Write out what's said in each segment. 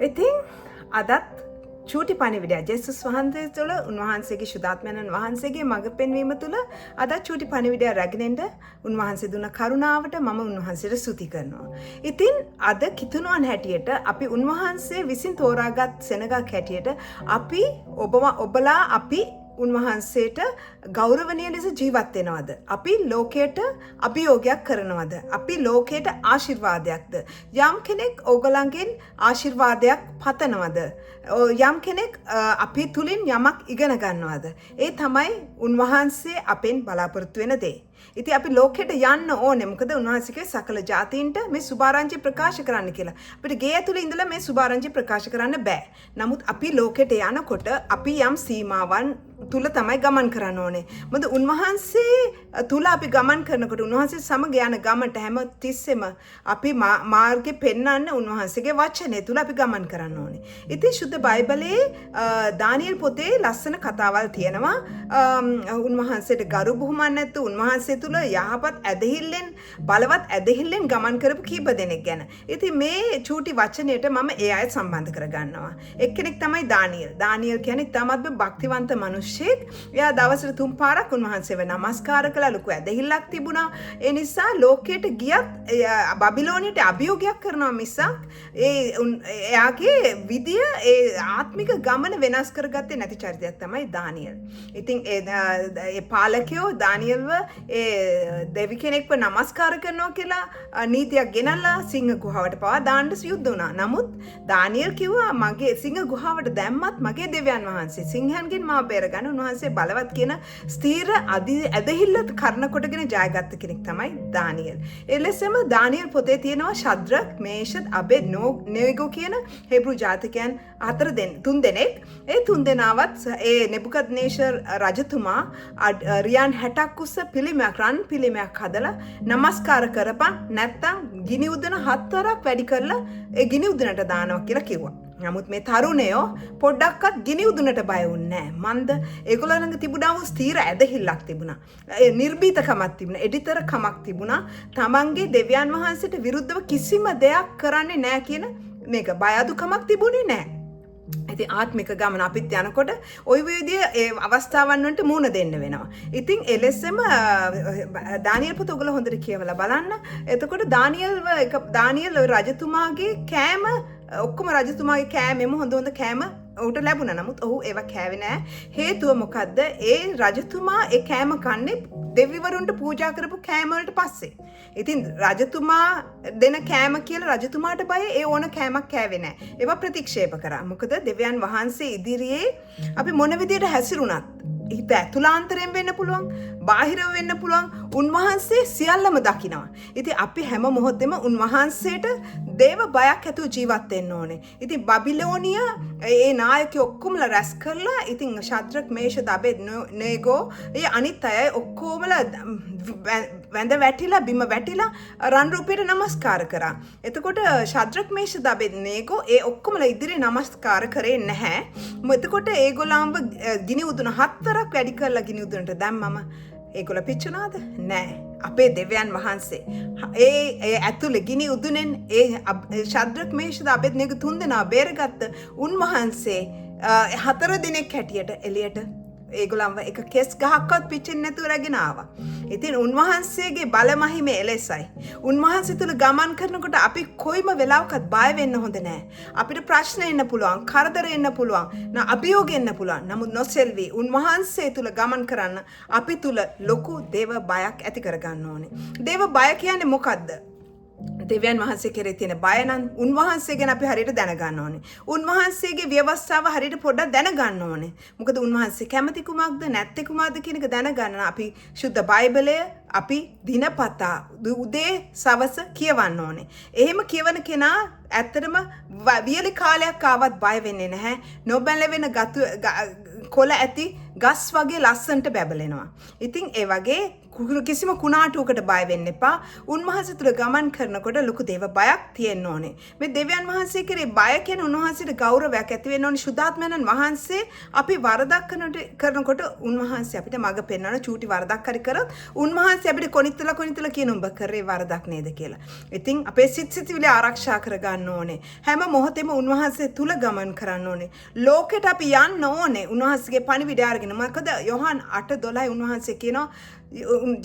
ඉතින් අදත් චූටි පණිවිඩයක් ජේසුස් වහන්සේ තුළ උන්වහන්සේගේ ශුද්ධාත්මයන් වහන්සේගේ මඟ පෙන්වීම තුළ අදත් චූටි පණිවිඩයක් රැගෙන උන්වහන්සේ දුන්න කරුණාවට මම උන්වහන්සේට ස්තුති කරනවා. ඉතින් අද කිතුණුවන් හැටියට අපි උන්වහන්සේ විසින් තෝරාගත් සෙනගක් හැටියට අපි ඔබලා අපි උන්වහන්සේට ගෞරවනීය ලෙස ජීවත් වෙනවද? අපි ලෝකයට අභියෝගයක් කරනවද? අපි ලෝකයට ආශිර්වාදයක්ද? යම් කෙනෙක් ඕගලන්ගෙන් ආශිර්වාදයක් පතනවද? යම් කෙනෙක් අපි තුලින් යමක් ඉගෙන ගන්නවද? ඒ තමයි උන්වහන්සේ අපෙන් බලාපොරොත්තු වෙන දේ. ඉතින් අපි ලෝකෙට යන්න ඕනේ. මොකද උන්වහන්සේගේ සකල ජාතීන්ට මේ සුභාරංචි ප්‍රකාශ කරන්න කියලා. අපිට ගේ ඇතුලේ ඉඳලා මේ සුභාරංචි ප්‍රකාශ කරන්න බෑ. නමුත් අපි ලෝකෙට යනකොට අපි යම් සීමාවන් තුල තමයි ගමන් කරන්න ඕනේ. මොකද උන්වහන්සේ තුල අපි ගමන් කරනකොට උන්වහන්සේ සමග යන ගමන්ට හැම තිස්සෙම අපි මාර්ගේ පෙන්වන්න උන්වහන්සේගේ වචනේ තුල අපි ගමන් කරන්න ඕනේ. ඉතින් ශුද්ධ බයිබලයේ දානියෙල් පොතේ ලස්සන කතාවල් තියෙනවා. උන්වහන්සේට ගරු බුහුමන් නැත්තු උන්වහන්සේ තුල යහපත් ඇදහිල්ලෙන් බලවත් ඇදහිල්ලෙන් ගමන් කරපු කීප දෙනෙක් ගැන. ඉතින් මේ චූටි වචනයට මම ඒ අය සම්බන්ධ කරගන්නවා. එක්කෙනෙක් තමයි දානියෙල්. දානියෙල් කියන්නේ තාමත් භක්තිවන්ත මිනිහෙක්. එයා දවසට 3 පාරක් උන්වහන්සේව නමස්කාර කළා. ලොකු ඇදහිල්ලක් තිබුණා. ඒ නිසා ලෝකයට ගියත් බබිලෝනියට අභියෝගයක් කරනවා මිසක් එයාගේ විදිය ඒ ආත්මික ගමන වෙනස් කරගත්තේ නැති චරිතයක් තමයි දානියෙල්. ඉතින් ඒ පාලකයෝ දානියෙල්ව දෙවි කෙනෙක්ව නමස්කාර කරනවා කියලා නීතියක් ගෙනල්ලා සිංහ ගුහාවට පවා දාන්න යුද්ධ වුණා. නමුත් දානියෙල් කිව්වා මගේ සිංහ ගුහාවට දැම්මත් මගේ දෙවියන් වහන්සේ සිංහයන්ගෙන් මාව බේරගන්න උන්වහන්සේ බලවත් කියන ස්ථීර ඇදහිල්ල කරන කොටගෙන ජයගත්ත කෙනෙක් තමයි දානියෙල්. එලෙසම දානියෙල් පොතේ තියෙනවා ශද්‍රක්, මේෂත්, අබෙද්නේගෝ කියන හේබ්‍රු ජාතිකයන් 3 දෙනෙක්. ඒ 3 දෙනාවත් ඒ නෙබුකද්නේසර් රජතුමා රියන් 60ක් උස්ස පිළිමයක් රන් පිළිමයක් හදලා නමස්කාර කරපන් නැත්තම් ගිනි උදන 4ක් වැඩි කරලා ඒ ගිනි උදනට දානවා කියලා කිව්වා. නමුත් මේ තරුණයෝ පොඩ්ඩක්වත් ගිනි උදුනට බය වුණේ නැහැ. මන්ද ඒගොල්ලෝ ළඟ තිබුණා වූ ස්ථීර ඇදහිල්ලක් තිබුණා. ඒ නිර්භීතකමක් තිබුණා. එඩිතරකමක් තිබුණා. තමන්ගේ දෙවියන් වහන්සේට විරුද්ධව කිසිම දෙයක් කරන්නේ නැහැ කියන මේක බය අදුකමක් තිබුණේ නැහැ. ඉතින් ආත්මික ගමන අපිත් යනකොට ওই විදිහේ ඒ අවස්ථාවන් වලට මුහුණ දෙන්න වෙනවා. ඉතින් එලෙසම දානියෙල් පොත ඔයගොල්ලෝ හොඳට කියවලා බලන්න. එතකොට දානියෙල් රජතුමාගේ කෑම ඔක්කොම රජතුමාගේ කෑමෙම හොඳ කෑම ඌට ලැබුණා. නමුත් ඔහු ඒවා කෑවේ නෑ. හේතුව මොකද්ද? ඒ රජතුමා ඒ කෑම කන්නේ දෙවිවරුන්ට පූජා කරපු කෑම වලට පස්සේ. ඉතින් රජතුමා දෙන කෑම කියලා රජතුමාට බය ඒ ඕන කෑමක් කෑවේ නෑ. ඒවා ප්‍රතික්ෂේප කරා. මොකද දෙවියන් වහන්සේ ඉදිරියේ අපි මොන විදියට හැසිරුණත් හිත ඇතුළාන්තරයෙන් වෙන්න පුළුවන්, බාහිරව වෙන්න පුළුවන්. උන්වහන්සේ සියල්ලම දකිනවා. ඉතින් අපි හැම මොහොතෙම උන්වහන්සේට දේව බයක් ඇතුව ජීවත් වෙන්න ඕනේ. ඉතින් බබිලෝනිය ඒ නායකයෝ ඔක්කොමලා රැස් කරලා ඉතින් ශද්‍රක්, මේෂත්, අබෙද්නේගෝ ඒ අනිත් අය ඔක්කොමලා වැඳ වැටිලා බිම වැටිලා රන් රූපයට නමස්කාර කරා. එතකොට ශද්‍රක්, මේෂත්, අබෙද්නේගෝ ඒ ඔක්කොමලා ඉදිරියේ නමස්කාර කරේ නැහැ. එතකොට ඒගොල්ලන්ව ගිනි උදුන 4ක් වැඩි කරලා ගිනි උදුනට දැම්මම ඒගොල්ලෝ පිච්චුණාද? නෑ. අපේ දෙවියන් වහන්සේ ඒ ඇතුලේ ගිනි උදුනෙන් ඒ ශද්‍රක්, මේෂත්, අබෙද්නේගෝ 3 දෙනා බේරගත්ත උන්වහන්සේ 4 දිනක් හැටියට එළියට ඒගොල්ලන්ව එක කෙස් ගහක්වත් පිච්චෙන්නේ නැතුව රැගෙන ආවා. ඉතින් උන්වහන්සේගේ බල මහිමේ එලෙසයි. උන්වහන්සේ තුල ගමන් කරනකොට අපි කොයිම වෙලාවකත් බය වෙන්න හොඳ නැහැ. අපිට ප්‍රශ්න එන්න පුළුවන්, කරදර එන්න පුළුවන්, අභියෝග එන්න පුළුවන්. නමුත් නොසෙල්වි උන්වහන්සේ තුල ගමන් කරන්න අපි තුල ලොකු දේව බයක් ඇති කරගන්න ඕනේ. දේව බය කියන්නේ මොකද්ද? දෙවියන් වහන්සේ කෙරේ තියෙන බය නම් උන්වහන්සේ ගැන අපි හරියට දැනගන්න ඕනේ. උන්වහන්සේගේ ව්‍යවස්ථාව හරියට පොඩ්ඩක් දැනගන්න ඕනේ. මොකද උන්වහන්සේ කැමති කුමක්ද නැත්තේ කුමක්ද කියන එක දැනගන්න අපි ශුද්ධ බයිබලය අපි දිනපතා උදේ සවස කියවන්න ඕනේ. එහෙම කියවන කෙනා ඇත්තටම වියලි කාලයක් ආවත් බය වෙන්නේ නැහැ. නොබැලවෙන කොළ ඇති ගස් වගේ ලස්සන්ට බැබලෙනවා. ඉතින් ඒ වගේ කිසිම කුණාටුවකට බය වෙන්න එපා. උන්වහන්සේ තුල ගමන් කරනකොට ලොකු දේව බයක් තියෙන්න ඕනේ. මේ දෙවියන් වහන්සේ කෙරේ බය කියන උන්වහන්සේට ගෞරවයක් ඇති වෙන්න ඕනේ. සුද්ධාත්මයන් වහන්සේ අපි වරදක් කරනකොට උන්වහන්සේ අපිට මඟ පෙන්වන චූටි වරදක් හරි කරොත් උන්වහන්සේ අපිට කොනිත්තලා කියන උඹ කරේ වරදක් නේද කියලා. ඉතින් අපේ සිතිවිලි ආරක්ෂා කරගන්න ඕනේ. හැම මොහොතෙම උන්වහන්සේ තුල ගමන් කරන්න ඕනේ. ලෝකෙට අපි යන්න ඕනේ. උන්වහන්සේගේ පණිවිඩය අරගෙන. මොකද යොහන් 8:12 උන්වහන්සේ කියනවා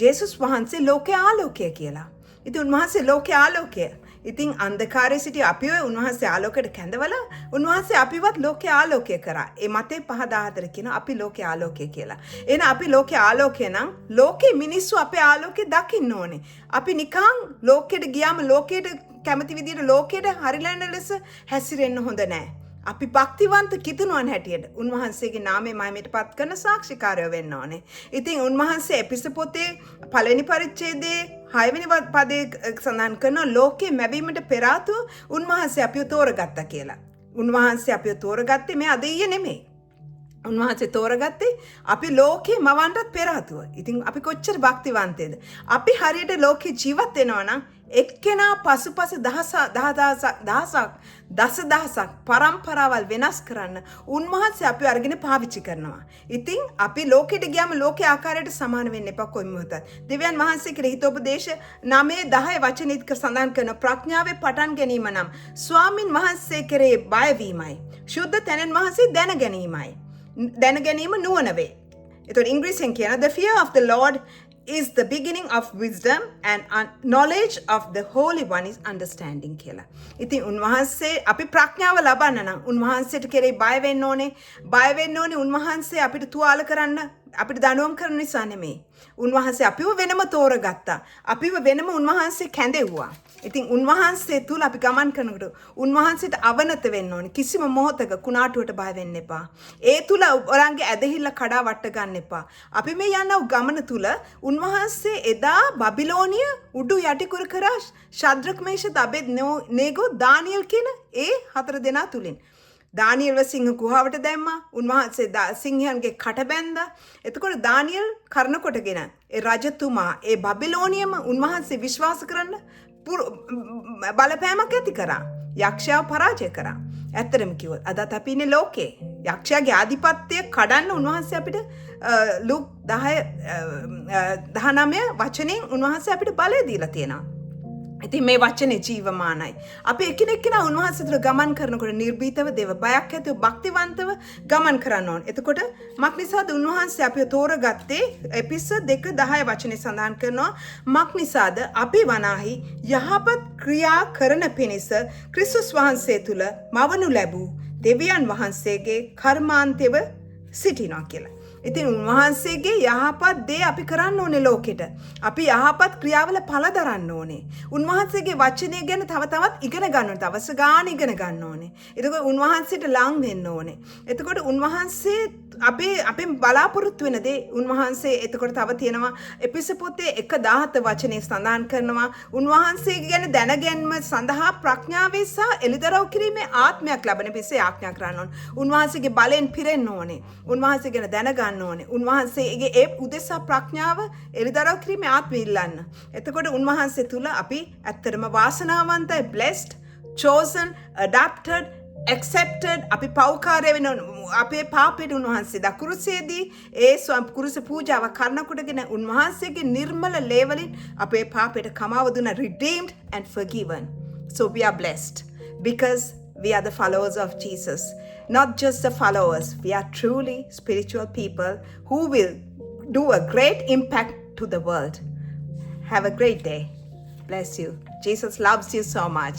ජේසුස් වහන්සේ ලෝකේ ආලෝකය කියලා. ඉතින් උන්වහන්සේ ලෝකේ ආලෝකය. ඉතින් අන්ධකාරයේ සිටි අපිව උන්වහන්සේ ආලෝකයට කැඳවලා උන්වහන්සේ අපිවත් ලෝකේ ආලෝකය කරා. ඒ මතේ 5:14 කියන අපි ලෝකේ ආලෝකය කියලා. එහෙනම් අපි ලෝකේ ආලෝකය නම් ලෝකේ මිනිස්සු අපේ ආලෝකය දකින්න ඕනේ. අපි නිකන් ලෝකෙට ගියාම ලෝකෙට කැමති විදිහට ලෝකෙට හරිලන ලෙස හැසිරෙන්න හොඳ නැහැ. අපි භක්තිවන්ත කිතුණුවන් හැටියට උන්වහන්සේගේ නාමයේ මහිමයට පත් කරන සාක්ෂිකාරයෝ වෙන්න ඕනේ. ඉතින් උන්වහන්සේ එපිස පොතේ පළවෙනි පරිච්ඡේදයේ 6 වෙනි පදයේ සඳහන් කරන ලෝකේ මැවීමට පෙර ආතුව උන්වහන්සේ අපිව තෝරගත්තා කියලා. උන්වහන්සේ අපිව තෝරගත්තේ මේ අදෙයිය නෙමෙයි. උන්වහන්සේ තෝරගත්තේ අපි ලෝකේ මවන්නත් පෙර ආතුව. ඉතින් අපි කොච්චර භක්තිවන්තේද? අපි හරියට ලෝකේ ජීවත් වෙනවා නම් එක්කෙනා පසුපස දසදහසක් පරම්පරාවල් වෙනස් කරන්න උන්වහන්සේ අපි අරගෙන පාවිච්චි කරනවා. ඉතින් අපි ලෝකෙට ගියාම ලෝකයේ ආකාරයට සමාන වෙන්න එපා කොයි මොහොතත්. දෙවියන් වහන්සේ කෙරෙහි හිතෝපදේශ 9:10 වචනික සඳහන් කරන ප්‍රඥාවේ පටන් ගැනීම නම් ස්වාමින් වහන්සේ කෙරෙහි බය වීමයි. ශුද්ධ තැනන් වහන්සේ දැන ගැනීමයි. දැන ගැනීම නුවණ වේ. ඒතකොට ඉංග්‍රීසියෙන් කියන the fear of the Lord is the beginning of wisdom and knowledge of the Holy One is understanding කියලා. ඉතින් උන්වහන්සේ අපි ප්‍රඥාව ලබන්න නම් උන්වහන්සේට කෙරෙහි බය වෙන්න ඕනේ. බය වෙන්න ඕනේ උන්වහන්සේ අපිට තුවාල කරන්න අපිට දඬුවම් කරන නිසා නෙමෙයි. උන්වහන්සේ අපිව වෙනම තෝරගත්තා. අපිව වෙනම උන්වහන්සේ කැඳෙව්වා. ඉතින් උන්වහන්සේ තුල අපි ගමන් කරනකොට උන්වහන්සේට අවනත වෙන්න ඕනේ. කිසිම මොහොතක කුණාටුවට බය වෙන්න එපා. ඒ තුල ඔරංගේ ඇදහිල්ල කඩා වට ගන්න එපා. අපි මේ යන ගමන තුල උන්වහන්සේ එදා බබිලෝනිය උඩු යටිකුර කරා ශද්‍රක් මේෂත් අබෙද්නේගෝ දානියෙල් කියන ඒ 4 දෙනා තුලින් දානියෙල්ව සිංහ ගුහාවට දැම්මා. උන්වහන්සේ සිංහයන්ගේ කට බැන්දා. එතකොට දානියෙල් කරන කොටගෙන ඒ රජතුමා ඒ බබිලෝනියම උන්වහන්සේ විශ්වාස කරන්න බලපෑමක් ඇති කරා. යක්ෂයාව පරාජය කරා. ඇත්තටම කිව්වොත් අදත් අපි ඉන්නේ ලෝකේ. යක්ෂයාගේ ආධිපත්‍යය කඩන්න උන්වහන්සේ අපිට ලූක් 19 වචනෙන් උන්වහන්සේ අපිට බලය දීලා තියෙනවා. ඉතින් මේ වචනේ ජීවමානයි. අපි එකිනෙකනා උන්වහන්සේ තුළ ගමන් කරනකොට නිර්භීතව දේව බයක් ඇතිව භක්තිවන්තව ගමන් කරන්න ඕන. එතකොට මක් නිසාද උන්වහන්සේ අපිව තෝරගත්තේ? එපිස 2:10 වචනේ සඳහන් කරනවා මක් නිසාද අපි වනාහි යහපත් ක්‍රියා කරන පිණිස ක්‍රිස්තුස් වහන්සේ තුළ මවනු ලැබූ දෙවියන් වහන්සේගේ කර්මාන්තයව සිටිනවා කියලා. ඉතින් උන්වහන්සේගේ යහපත් දේ අපි කරන්න ඕනේ ලෝකෙට. අපි යහපත් ක්‍රියාවල පළ දරන්න ඕනේ. උන්වහන්සේගේ වචනය ගැන තව තවත් ඉගෙන ගන්න ඕනේ. දවස ගාන ඉගෙන ගන්න ඕනේ. එතකොට උන්වහන්සේට ලං වෙන්න ඕනේ. එතකොට උන්වහන්සේ අපේ බලාපොරොත්තු වෙන දේ උන්වහන්සේ එතකොට තව තියෙනවා එපිස පොතේ 1:17 වචනේ සඳහන් කරනවා උන්වහන්සේ ගැන දැනගැන්ම සඳහා ප්‍රඥාවේ සහ එළිදරව් කිරීමේ ආත්මයක් ලැබෙන පිසේ ආඥා කරන්න ඕනේ. උන්වහන්සේගේ බලෙන් පිරෙන්න ඕනේ. උන්වහන්සේ ගැන දැනගන්න ඕනේ. උන්වහන්සේගේ ඒ උදෙසා ප්‍රඥාව එළිදරව් කිරීමේ ආත්මය ඉල්ලන්න. එතකොට උන්වහන්සේ තුල අපි ඇත්තටම වාසනාවන්තයි, blessed, chosen, adopted, accepted. අපි පෞකාරය වෙන අපේ පාපෙට උන්වහන්සේ දකුරුසේදී ඒ කුරුස පූජාව කරනකොටගෙන උන්වහන්සේගේ නිර්මල ලේවලින් අපේ පාපෙට කමාව දුන redeemed and forgiven. So we are blessed because we are the followers of Jesus. Not just the followers, we are truly spiritual people who will do a great impact to the world. Have a great day. Bless you. Jesus loves you so much.